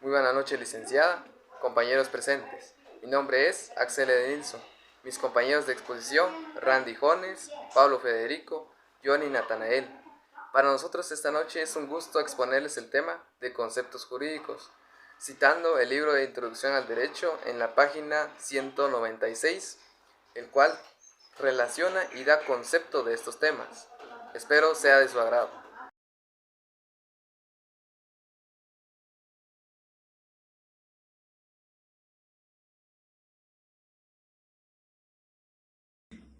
Muy buena noche, licenciada, compañeros presentes. Mi nombre es Axel Edenilson. Mis compañeros de exposición, Randy Jones, Pablo Federico, Johnny Natanael. Para nosotros esta noche es un gusto exponerles el tema de conceptos jurídicos, citando el libro de Introducción al Derecho en la página 196, el cual relaciona y da concepto de estos temas. Espero sea de su agrado.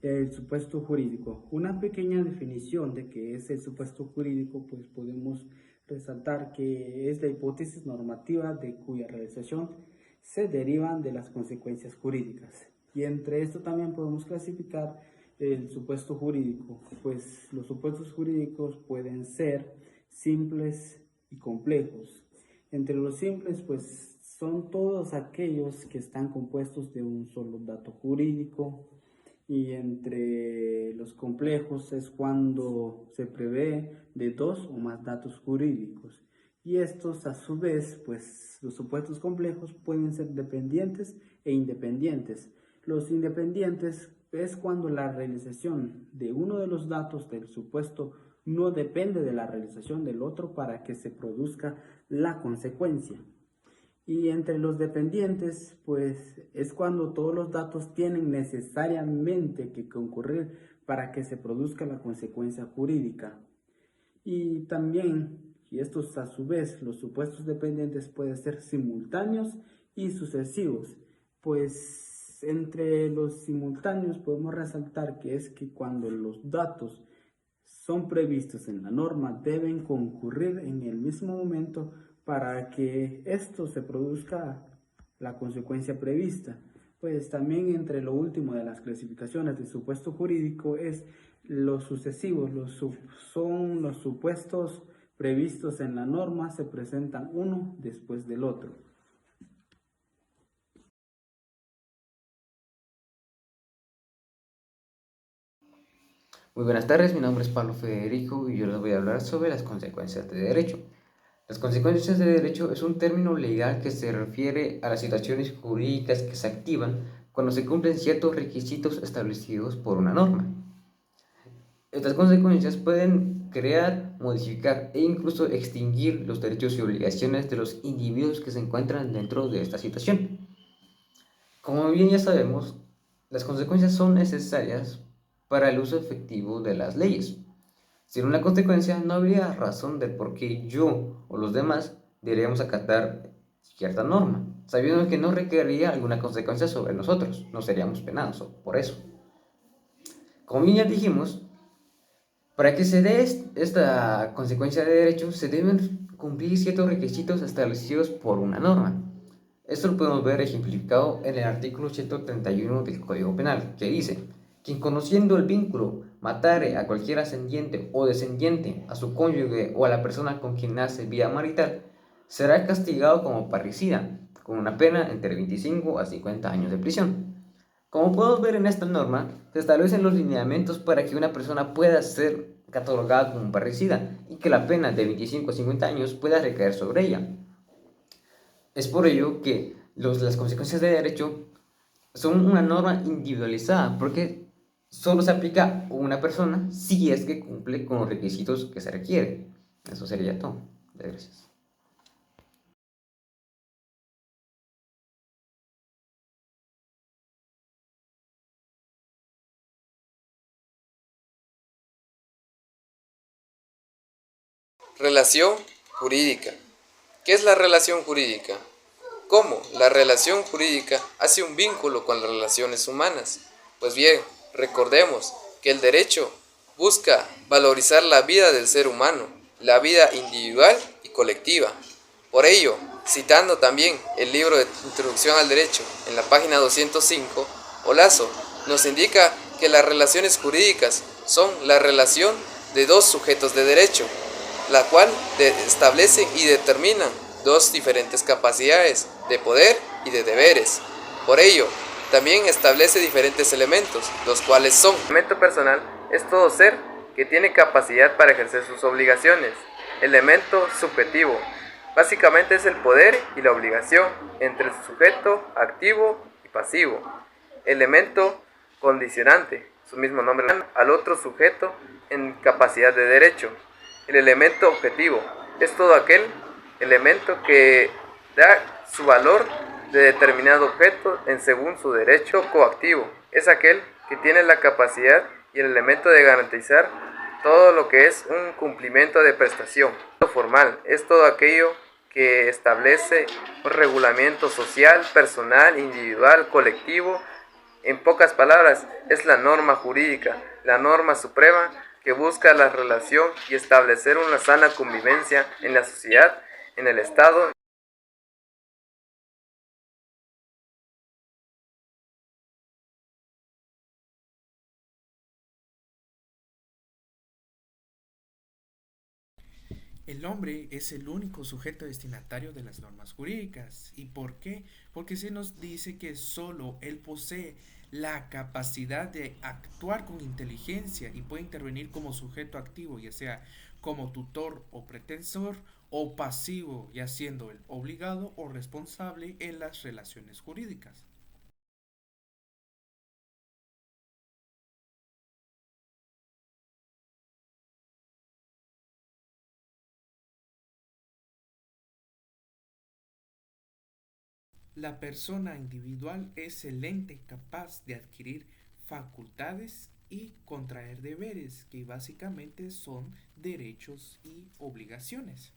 El supuesto jurídico. Una pequeña definición de qué es el supuesto jurídico, pues podemos resaltar que es la hipótesis normativa de cuya realización se derivan de las consecuencias jurídicas. Y entre esto también podemos clasificar el supuesto jurídico, pues los supuestos jurídicos pueden ser simples y complejos. Entre los simples, pues son todos aquellos que están compuestos de un solo dato jurídico, y entre los complejos es cuando se prevé de dos o más datos jurídicos. Y estos a su vez, pues los supuestos complejos pueden ser dependientes e independientes. Los independientes es cuando la realización de uno de los datos del supuesto no depende de la realización del otro para que se produzca la consecuencia. Y entre los dependientes, pues es cuando todos los datos tienen necesariamente que concurrir para que se produzca la consecuencia jurídica. Y también, y estos a su vez, los supuestos dependientes pueden ser simultáneos y sucesivos. Pues entre los simultáneos podemos resaltar que es que cuando los datos son previstos en la norma deben concurrir en el mismo momento para que esto se produzca la consecuencia prevista. Pues también entre lo último de las clasificaciones de supuesto jurídico es los sucesivos, son los supuestos previstos en la norma, se presentan uno después del otro. Muy buenas tardes, mi nombre es Pablo Federico y yo les voy a hablar sobre las consecuencias de derecho. Las consecuencias de derecho es un término legal que se refiere a las situaciones jurídicas que se activan cuando se cumplen ciertos requisitos establecidos por una norma. Estas consecuencias pueden crear, modificar e incluso extinguir los derechos y obligaciones de los individuos que se encuentran dentro de esta situación. Como bien ya sabemos, las consecuencias son necesarias para el uso efectivo de las leyes. Sin una consecuencia no habría razón de por qué yo o los demás deberíamos acatar cierta norma, sabiendo que no requeriría alguna consecuencia sobre nosotros, no seríamos penados por eso. Como bien ya dijimos, para que se dé esta consecuencia de derecho se deben cumplir ciertos requisitos establecidos por una norma. Esto lo podemos ver ejemplificado en el artículo 131 del Código Penal, que dice: quien conociendo el vínculo matare a cualquier ascendiente o descendiente, a su cónyuge o a la persona con quien nace vía marital, será castigado como parricida, con una pena entre 25 a 50 años de prisión. Como podemos ver en esta norma, se establecen los lineamientos para que una persona pueda ser catalogada como parricida y que la pena de 25 a 50 años pueda recaer sobre ella. Es por ello que las consecuencias de derecho son una norma individualizada, porque solo se aplica a una persona si es que cumple con los requisitos que se requieren. Eso sería todo. Gracias. Relación jurídica. ¿Qué es la relación jurídica? ¿Cómo la relación jurídica hace un vínculo con las relaciones humanas? Pues bien, recordemos que el derecho busca valorizar la vida del ser humano, la vida individual y colectiva. Por ello, citando también el libro de Introducción al Derecho en la página 205, Olazo nos indica que las relaciones jurídicas son la relación de dos sujetos de derecho, la cual establecen y determinan dos diferentes capacidades de poder y de deberes. Por ello, también establece diferentes elementos, los cuales son: el elemento personal es todo ser que tiene capacidad para ejercer sus obligaciones. Elemento subjetivo Básicamente es el poder y la obligación entre el sujeto activo y pasivo. Elemento condicionante, su mismo nombre, al otro sujeto en capacidad de derecho. El elemento objetivo es todo aquel elemento que da su valor de determinado objeto en según su derecho coactivo. Es aquel que tiene la capacidad y el elemento de garantizar todo lo que es un cumplimiento de prestación. Lo formal es todo aquello que establece un regulamiento social, personal, individual, colectivo. En pocas palabras, es la norma jurídica, la norma suprema que busca la relación y establecer una sana convivencia en la sociedad, en el Estado. El hombre es el único sujeto destinatario de las normas jurídicas. ¿Y por qué? Porque se nos dice que solo él posee la capacidad de actuar con inteligencia y puede intervenir como sujeto activo, ya sea como tutor o pretensor, o pasivo, ya siendo el obligado o responsable en las relaciones jurídicas. La persona individual es el ente capaz de adquirir facultades y contraer deberes, que básicamente son derechos y obligaciones.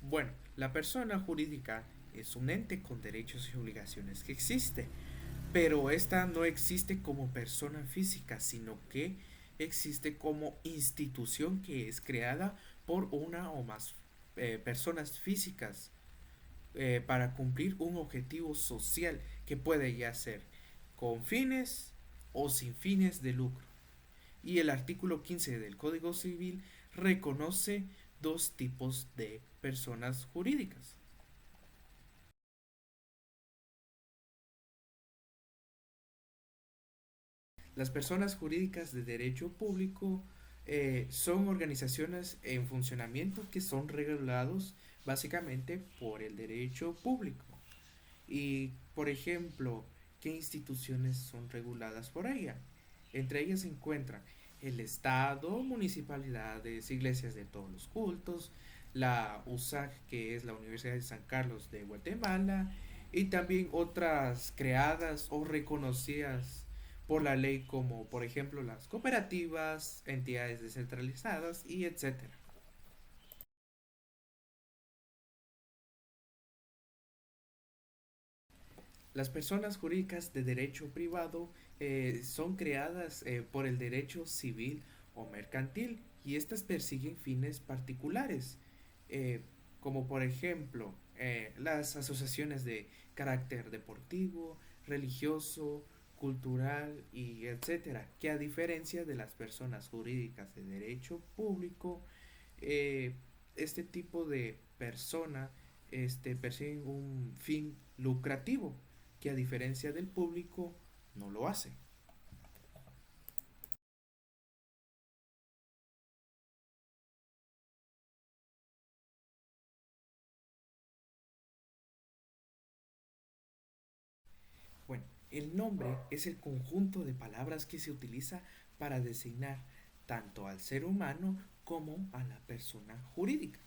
Bueno, la persona jurídica es un ente con derechos y obligaciones que existe, pero esta no existe como persona física, sino que existe como institución que es creada por una o más personas físicas para cumplir un objetivo social que puede ya ser con fines o sin fines de lucro. Y el artículo 15 del Código Civil reconoce dos tipos de personas jurídicas. Las personas jurídicas de derecho público son organizaciones en funcionamiento que son regulados básicamente por el derecho público. Y, por ejemplo, ¿qué instituciones son reguladas por ella? Entre ellas se encuentran el Estado, municipalidades, iglesias de todos los cultos, la USAC, que es la Universidad de San Carlos de Guatemala, y también otras creadas o reconocidas por la ley como, por ejemplo, las cooperativas, entidades descentralizadas y etcétera. Las personas jurídicas de derecho privado son creadas por el derecho civil o mercantil y estas persiguen fines particulares, eh, como por ejemplo las asociaciones de carácter deportivo, religioso, cultural y etcétera, que a diferencia de las personas jurídicas de derecho público, eh, este tipo de persona persiguen un fin lucrativo que a diferencia del público no lo hace. Bueno, el nombre es el conjunto de palabras que se utiliza para designar tanto al ser humano como a la persona jurídica.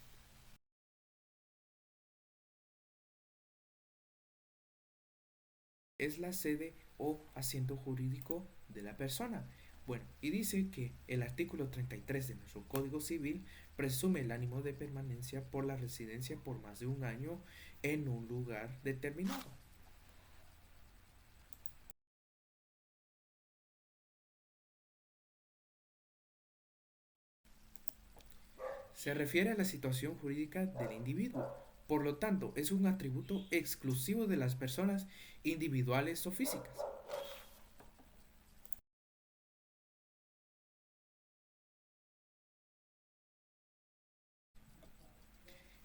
Es la sede o asiento jurídico de la persona. Bueno, y dice que el artículo 33 de nuestro Código Civil presume el ánimo de permanencia por la residencia por más de un año en un lugar determinado. Se refiere a la situación jurídica del individuo. Por lo tanto, es un atributo exclusivo de las personas individuales o físicas.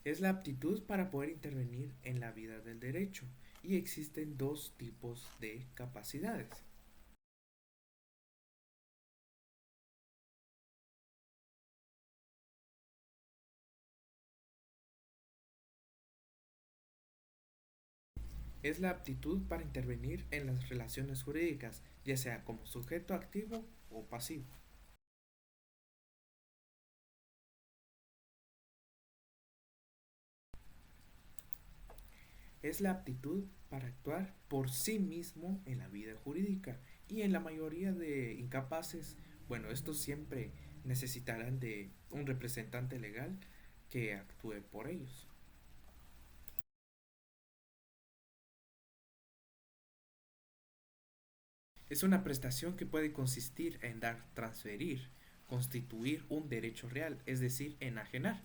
Es la aptitud para poder intervenir en la vida del derecho y existen dos tipos de capacidades. Es la aptitud para intervenir en las relaciones jurídicas, ya sea como sujeto activo o pasivo. Es la aptitud para actuar por sí mismo en la vida jurídica, y en la mayoría de incapaces, bueno, estos siempre necesitarán de un representante legal que actúe por ellos. Es una prestación que puede consistir en dar, transferir, constituir un derecho real, es decir, enajenar,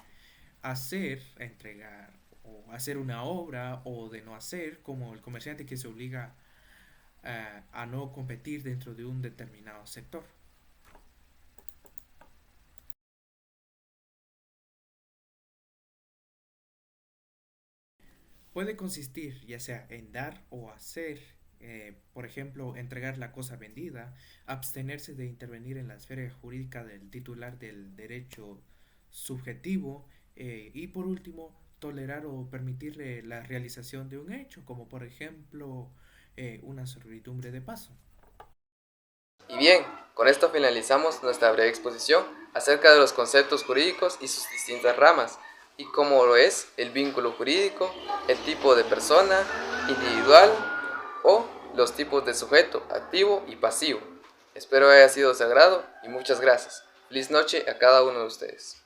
hacer, entregar o hacer una obra, o de no hacer, como el comerciante que se obliga a no competir dentro de un determinado sector. Puede consistir ya sea en dar o hacer, por ejemplo, entregar la cosa vendida, abstenerse de intervenir en la esfera jurídica del titular del derecho subjetivo, y por último, tolerar o permitirle la realización de un hecho, como por ejemplo una servidumbre de paso. Y bien, con esto finalizamos nuestra breve exposición acerca de los conceptos jurídicos y sus distintas ramas, y cómo lo es el vínculo jurídico, el tipo de persona, individual o los tipos de sujeto, activo y pasivo. Espero haya sido de su agrado y muchas gracias. Feliz noche a cada uno de ustedes.